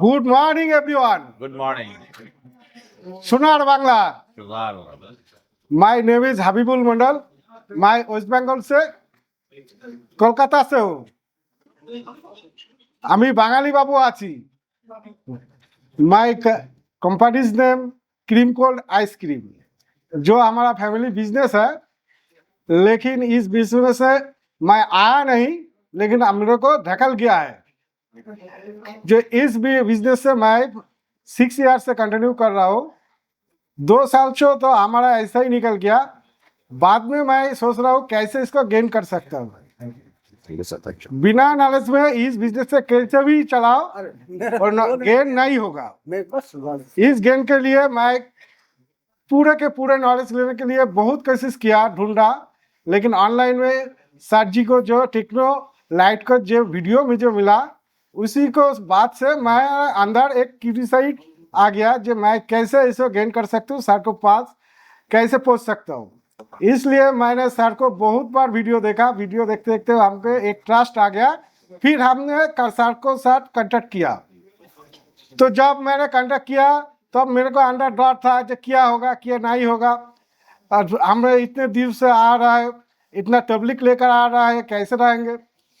Good morning, everyone. Good morning. Sonar Bangla. Shubar. My name is Habibul Mandal. My West Bengal se Kolkata se ho. আমি বাঙালি বাবু আছি। My company's name Cream Cold Ice Cream. जो हमारा family business है, लेकिन इस business से मैं आया नहीं, लेकिन हम लोग को धकल गया है। जो इस बिजनेस से मैं 6 ईयर से कंटिन्यू कर रहा हूँ। 2 साल से तो हमारा ऐसा ही निकल गया। बाद में मैं सोच रहा हूँ कैसे इसको गेन कर सकता हूँ। बिना नॉलेज में इस बिजनेस से कैसे भी चलाओ और गेन नहीं होगा। इस गेन के लिए मैं पूरे के पूरे नॉलेज लेने के लिए बहुत कोशिश किया, ढूंढा, लेकिन ऑनलाइन में सर जी को जो टेक्नो लाइट का जो वीडियो मुझे मिला, उसी को बात से मैं अंदर एक क्यूरियोसिटी आ गया जो मैं कैसे इसे गेन कर सकता हूँ, सर को पास कैसे पहुँच सकता हूँ। इसलिए मैंने सर को बहुत बार वीडियो देखा। वीडियो देखते देखते हमको एक ट्रस्ट आ गया। फिर हमने सर को साथ कांटेक्ट किया। तो जब मैंने कांटेक्ट किया तब मेरे को अंदर डर था कि क्या होगा क्या नहीं होगा। और हमें इतने दिन से आ रहा है, इतना तबलीग लेकर आ रहा है, कैसे रहेंगे।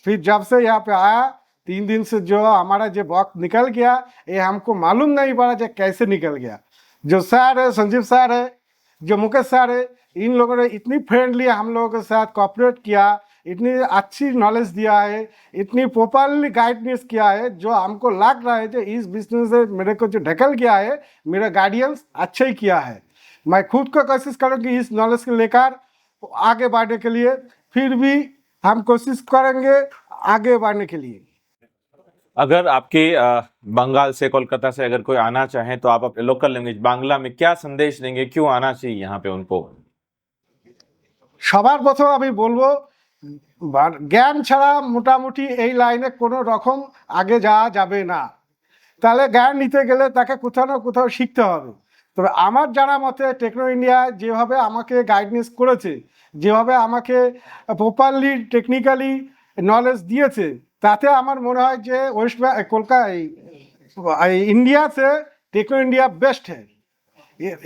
फिर जब से यहाँ पे आया 3 दिन से जो हमारा जो वक्त निकल गया, ये हमको मालूम नहीं पड़ा कि कैसे निकल गया। जो सर है, संजीव सर है, जो मुकेश सर है, इन लोगों ने इतनी फ्रेंडली हम लोगों के साथ कोऑपरेट किया, इतनी अच्छी नॉलेज दिया है, इतनी प्रॉपरली गाइडेंस किया है, जो हमको लग रहा है कि इस बिजनेस से मेरे को जो ढकल गया है, मेरा गाइडेंस अच्छा ही किया है। मैं खुद को कोशिश करूँगी इस नॉलेज को लेकर आगे बढ़ने के लिए। फिर भी हम कोशिश करेंगे आगे बढ़ने के लिए। अगर आपके बंगाल से, कोलकाता से अगर कोई आना चाहे तो आप अपने लोकल लैंग्वेज बांग्ला में क्या संदेश देंगे, क्यों आना चाहिए यहाँ पे उनको? সবার প্রথম আমি বলবো জ্ঞান ছাড়া মোটামুটি এই লাইনে কোনো রকম আগে যাওয়া যাবে না। তাহলে জ্ঞান নিতে গেলে তাকে কোথাও না কোথাও শিখতে হবে। তবে আমার জানা মতে টেকনো ইন্ডিয়া যেভাবে আমাকে গাইডেন্স করেছে, যেভাবে আমাকে প্রপারলি টেকনিক্যালি নলেজ দিয়েছে, তাতে আমার মনে হয় যে কলকাতা ইন্ডিয়াতে টেকনো ইন্ডিয়া বেস্ট है।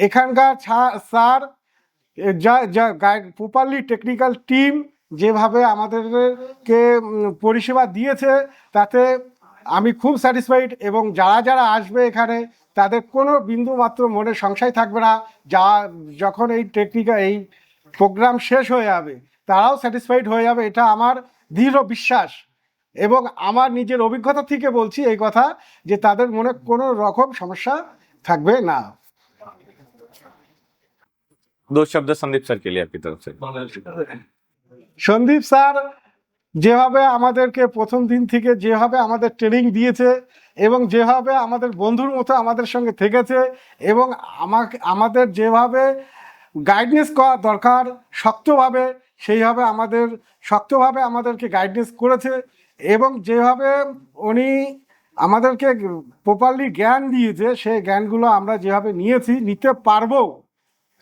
এখানকার স্যার যা প্রপারলি টেকনিক্যাল টিম যেভাবে আমাদেরকে পরিষেবা দিয়েছে, তাতে আমি খুব স্যাটিসফাইড। এবং যারা যারা আসবে এখানে তাদের কোনো বিন্দু মাত্র মনে সংশয় থাকবে না। যখন এই এই প্রোগ্রাম শেষ হয়ে যাবে তারাও স্যাটিসফাইড হয়ে যাবে, এটা আমার দৃঢ় বিশ্বাস। এবং আমার নিজের অভিজ্ঞতা থেকে বলছি এই কথা যে তাদের মনে কোনো রকম সমস্যা থাকবে না। 2 शब्द संदीप सर के लिए आपकी तरफ से। সন্দীপ স্যার যেভাবে আমাদেরকে প্রথম দিন থেকে যেভাবে আমাদের ট্রেনিং দিয়েছে এবং যেভাবে আমাদের বন্ধুর মতো আমাদের সঙ্গে থেকেছে এবং আমাদের যেভাবে গাইডেন্স করা দরকার শক্তভাবে, সেইভাবে শক্তভাবে আমাদেরকে গাইডেন্স করেছে। এবং যেভাবে উনি আমাদেরকে প্রপারলি জ্ঞান দিয়েছে, সেই জ্ঞানগুলো আমরা যেভাবে নিতে পারবো,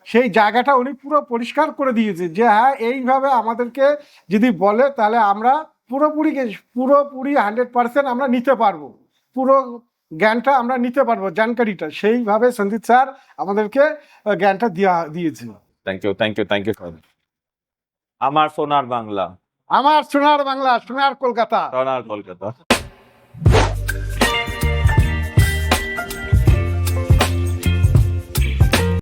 সেই জায়গাটা উনি পুরো পরিষ্কার করে দিয়েছে যে হ্যাঁ এইভাবে আমাদেরকে যদি বলে তাহলে আমরা পুরোপুরি 100% আমরা নিতে পারবো, পুরো জ্ঞানটা আমরা নিতে পারবো, জানকারিটা। সেইভাবে সন্দীপ স্যার আমাদেরকে জ্ঞানটা দিয়েছে। Thank you sir. আমার সোনার বাংলা, আমার সোনার বাংলা, সোনার কলকাতা।